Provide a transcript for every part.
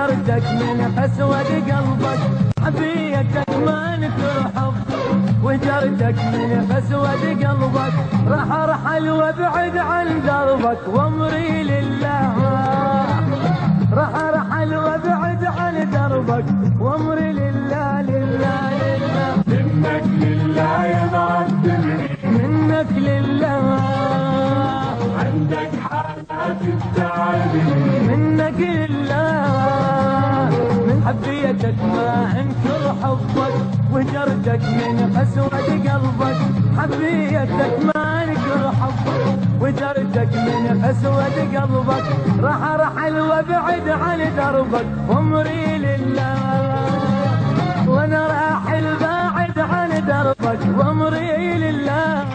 وجرتك من قسوة قلبك حبيتك ما نكر حبك وجرتك من قسوة قلبك راح ارحل وابعد عن دربك وامري لله راح ارحل وابعد عن دربك وامري لله لله لله منك لله يا معذبني منك لله عندك حالات تتعبني منك لله من حبيتك ما انكر حبك وجرتك من قسوة قلبك حبيتك ما انكر حبك وجرتك من قسوة قلبك راح ارحل وابعد عن دربك وامري لله وانا راحل باعد عن دربك وامري لله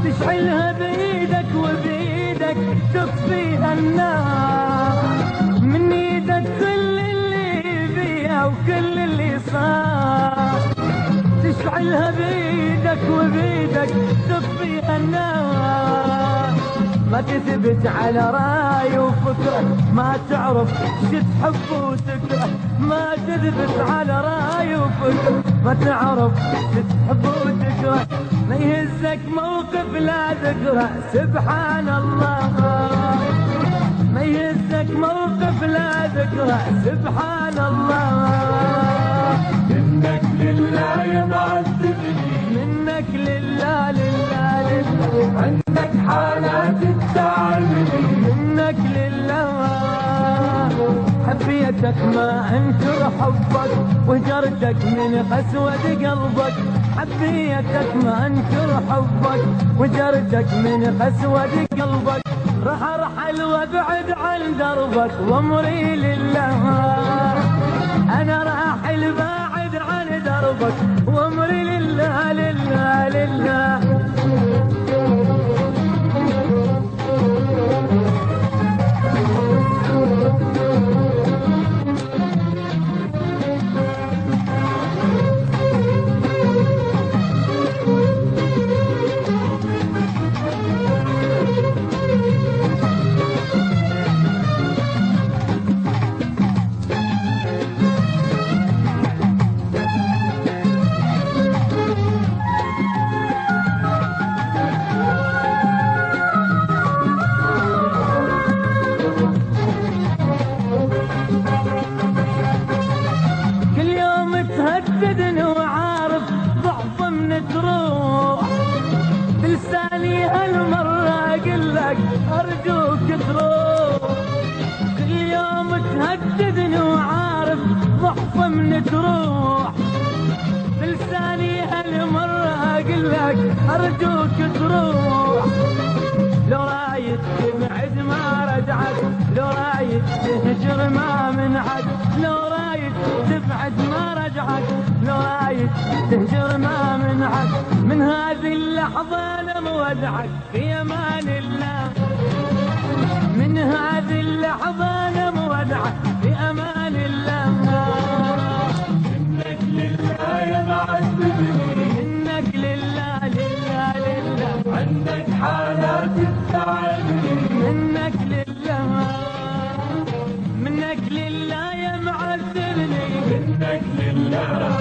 تشعلها بيدك وبيدك تطفيها النار من ايدك كل اللي فيها وكل اللي صار تشعلها بيدك وبيدك تطفيها النار ما تثبت على راي وفكره ما تعرف شو تحب وتكره ما تثبت على راي وفكره ما تعرف شو تحب وتكره ما يهزك موقف لا ذكره سبحان الله ما يهزك موقف لا ذكره سبحان الله منك لله يا معذبني منك لله لله لله عندك حالات تتعبني منك لله حبيتك ما انكر حبك وجرتك من قسوة قلبك حبيتك ما انكر حبك وجرتك من قسوة قلبك راح ارحل وابعد عن دربك وامري لله انا راحل باعد عن دربك وامري لله لله لله تهددني وعارف ضعف من تروح بلساني هالمرة اقول لك ارجوك تروح كل يوم تهددني وعارف ضعف من تروح بلساني هالمرة اقول لك ارجوك تروح لو رايد تبعد ما رجعت لو رايد تهجر ما منعت لو رايد تبعد ما رجعت لو رايد تهجر ما منعت من هذه اللحظة انا مودعك في امان الله من هذه اللحظة انا مودعك في امان الله منك لله يا معذبني منك لله لله لله عندك حالات تتعبني منك لله منك لله يا معذبني منك لله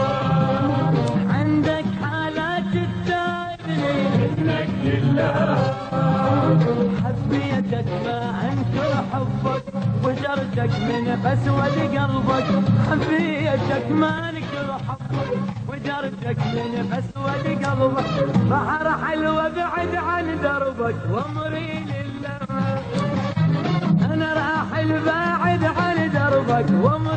عندك حالات تتعبني منك لله حبيتك ما انكر حبك وجرتك من قسوة قلبك حبيتك ما انكر حبك وجرتك من قسوة قلبك راح ارحل وابعد عن دربك وامري لله انا راحل باعد عن حبك